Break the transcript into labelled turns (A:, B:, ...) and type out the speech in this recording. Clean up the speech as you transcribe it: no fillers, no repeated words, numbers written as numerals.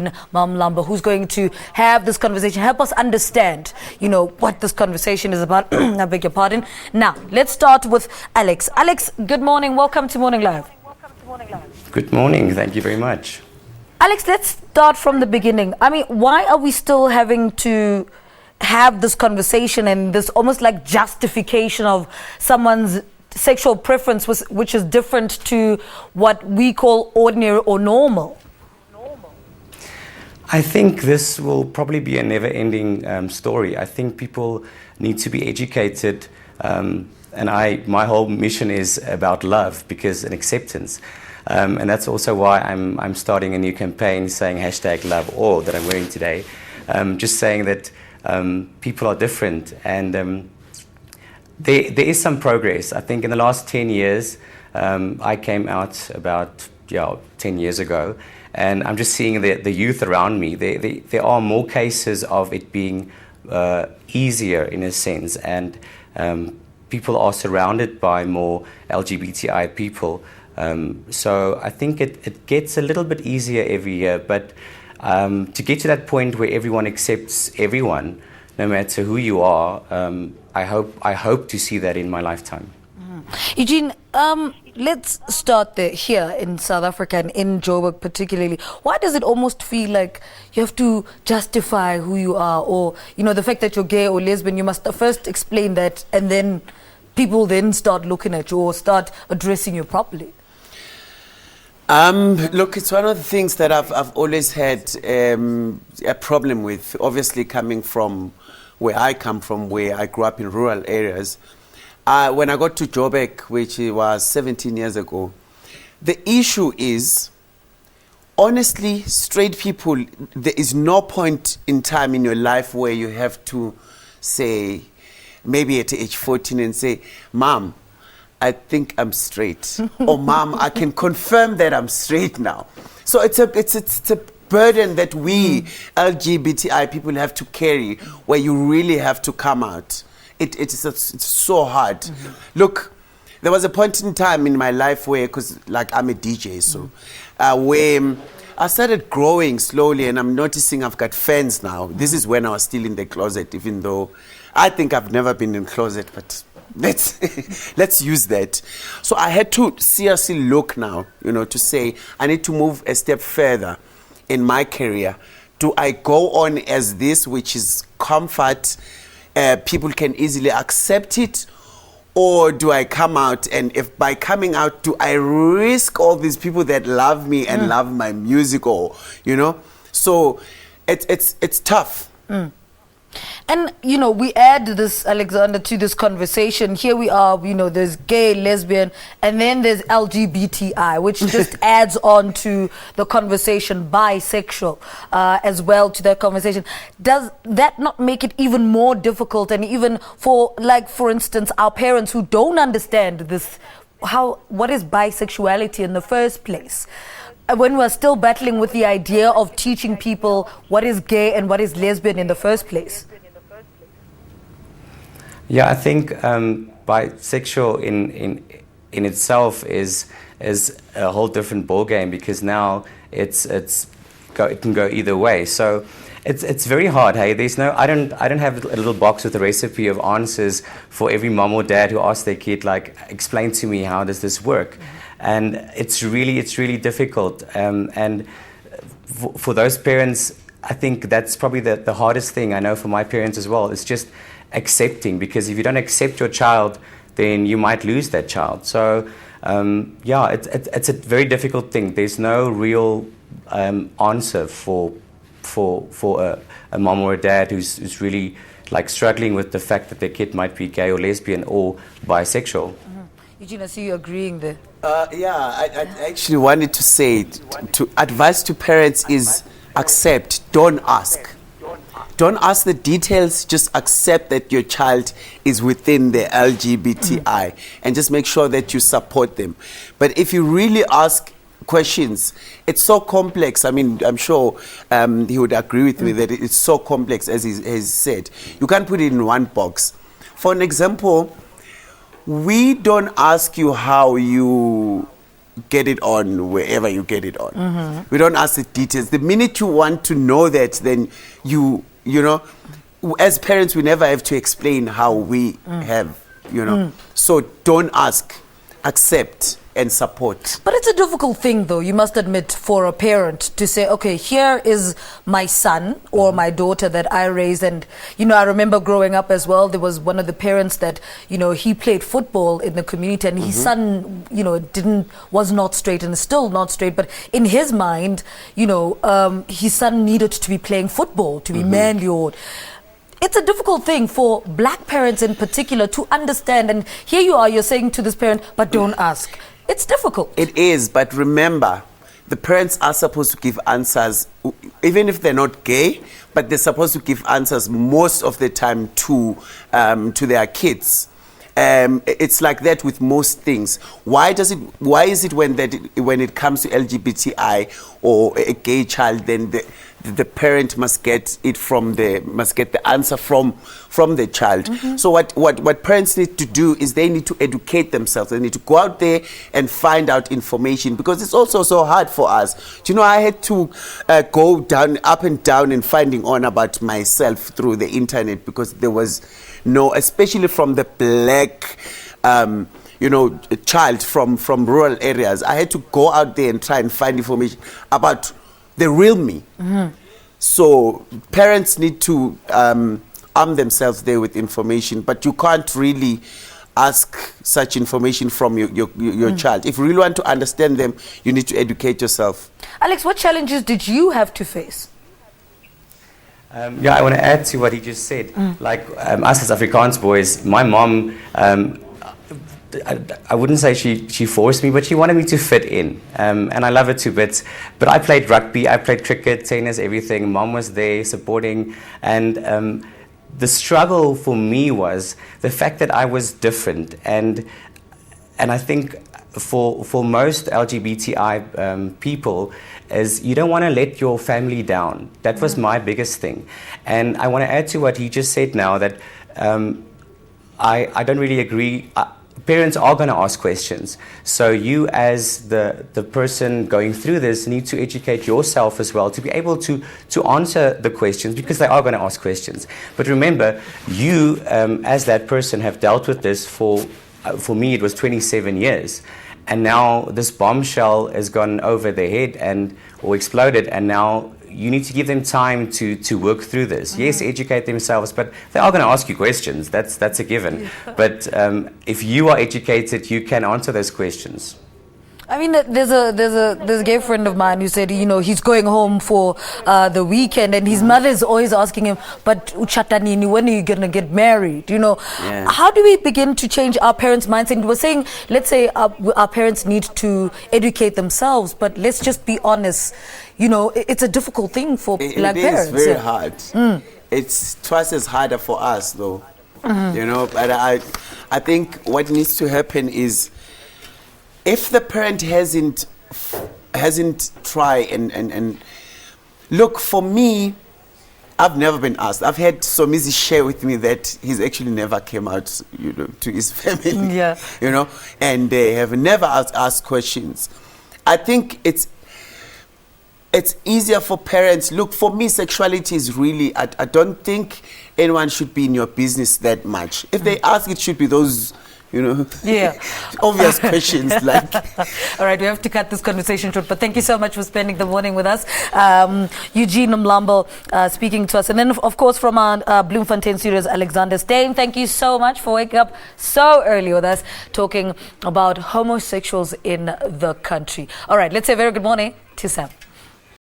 A: Mamlambo, who's going to have this conversation, help us understand, what this conversation is about. I beg your pardon. Now, let's start with Alex. Alex, good morning. Welcome to Morning Live.
B: Good morning. Thank you very much.
A: Alex, let's start from the beginning. I mean, why are we still having to have this conversation and this almost like justification of someone's sexual preference, which is different to what we call ordinary or normal?
B: I think this will probably be a never-ending story. I think people need to be educated, and my whole mission is about love and acceptance, and that's also why I'm starting a new campaign saying #LoveAll that I'm wearing today, just saying that people are different, and there is some progress. I think in the last 10 years, I came out about 10 years ago. And I'm just seeing the youth around me. There are more cases of it being easier in a sense, and people are surrounded by more LGBTI people. So I think it gets a little bit easier every year. But to get to that point where everyone accepts everyone, no matter who you are, I hope to see that in my lifetime.
A: Eugene, let's start here in South Africa and in Joburg particularly. Why does it almost feel like you have to justify who you are, or the fact that you're gay or lesbian? You must first explain that, and then people then start looking at you or start addressing you properly.
C: Look, it's one of the things that I've always had a problem with. Obviously, coming from where I come from, where I grew up in rural areas. When I got to Joburg, which was 17 years ago, the issue is, honestly, straight people, there is no point in time in your life where you have to say, maybe at age 14 and say, Mom, I think I'm straight. Or Mom, I can confirm that I'm straight now. So it's a burden that we LGBTI people have to carry, where you really have to come out. It's so hard. Mm-hmm. Look, there was a point in time in my life where, because I'm a DJ, so where I started growing slowly, and I'm noticing I've got fans now. This is when I was still in the closet, even though I think I've never been in the closet, but let's use that. So I had to seriously look now, to say I need to move a step further in my career. Do I go on as this, which is comfort? People can easily accept it, or do I come out, and if by coming out, do I risk all these people that love me and love my music, or so it's tough.
A: And we add this, Alexander, to this conversation. Here we are, there's gay, lesbian, and then there's LGBTI, which just adds on to the conversation, bisexual as well to that conversation. Does that not make it even more difficult? And even for instance, our parents who don't understand this, what is bisexuality in the first place? When we're still battling with the idea of teaching people what is gay and what is lesbian in the first place.
B: Yeah, I think bisexual in itself is a whole different ballgame, because now it can go either way. So it's very hard. Hey, I don't have a little box with a recipe of answers for every mom or dad who asks their kid, explain to me, how does this work? Mm-hmm. And it's really difficult. And for those parents, I think that's probably the hardest thing. I know for my parents as well. It's just accepting, because if you don't accept your child, then you might lose that child. So it's a very difficult thing. There's no real answer for a mom or a dad who's really struggling with the fact that their kid might be gay or lesbian or bisexual.
A: Eugene, I see you agreeing there.
C: I actually wanted to say, to advice to parents is accept, don't ask. Don't ask the details, just accept that your child is within the LGBTI and just make sure that you support them. But if you really ask questions, it's so complex. I mean, I'm sure he would agree with me that it's so complex, as he said. You can't put it in one box. For an example, we don't ask you how you get it on wherever you get it on. We don't ask the details. The minute you want to know that, then you know, as parents, we never have to explain how we have, you know. So don't ask, accept and support.
A: But it's a difficult thing, though, you must admit, for a parent to say, okay, here is my son or my daughter that I raised. And, you know, I remember growing up as well, there was one of the parents that, you know, he played football in the community, and his son, you know, was not straight and is still not straight. But in his mind, you know, his son needed to be playing football, to be manly. Or it's a difficult thing for black parents in particular to understand. And here you are, you're saying to this parent, but don't ask. It's difficult.
C: It is, but remember, the parents are supposed to give answers, even if they're not gay, but they're supposed to give answers most of the time to their kids. It's like that with most things. Why is it when it comes to LGBTI or a gay child, then the parent must get the answer from the child. So what parents need to do is they need to educate themselves. They need to go out there and find out information, because it's also so hard for us. Do you know, I had to go up and down and finding on about myself through the internet, because there was no, especially from the black you know, child from rural areas. I had to go out there and try and find information about the real me. So parents need to arm themselves there with information, but you can't really ask such information from your child. If you really want to understand them, you need to educate yourself.
A: Alex, what challenges did you have to face?
B: Yeah, I want to add to what he just said. Like us as Afrikaans boys, my mom, I wouldn't say she forced me, but she wanted me to fit in. And I love it to bits. But I played rugby, I played cricket, tennis, everything. Mom was there supporting. And the struggle for me was the fact that I was different. And I think for most LGBTI people is you don't want to let your family down. That was my biggest thing. And I want to add to what he just said now, that I don't really agree. Parents are going to ask questions. So you as the person going through this need to educate yourself as well to be able to answer the questions, because they are going to ask questions. But remember, you as that person have dealt with this for me it was 27 years. And now this bombshell has gone over their head or exploded, and now you need to give them time to work through this. Yes, educate themselves, but they are going to ask you questions. That's a given. Yeah. But if you are educated, you can answer those questions.
A: I mean, there's a gay friend of mine who said, you know, he's going home for the weekend, and his mother is always asking him, but Uchatanini, when are you going to get married? You know, how do we begin to change our parents' mindset? We're saying, let's say our parents need to educate themselves, but let's just be honest. You know, it's a difficult thing for black parents.
C: It is very hard. It's twice as harder for us, though. You know, but I think what needs to happen is, if the parent hasn't tried and look, for me, I've never been asked. I've had Somizi share with me that he's actually never came out, you know, to his family. Yeah. You know, and they have never asked questions. I think it's easier for parents. Look, for me, sexuality is really, I don't think anyone should be in your business that much. If they ask, it should be those, you know, obvious questions like.
A: All right, we have to cut this conversation short, but thank you so much for spending the morning with us. Eugene Mamlambo speaking to us. And then, of course, from our Bloemfontein studios, Alexander Steyn. Thank you so much for waking up so early with us, talking about homosexuals in the country. All right, let's say a very good morning to Sam.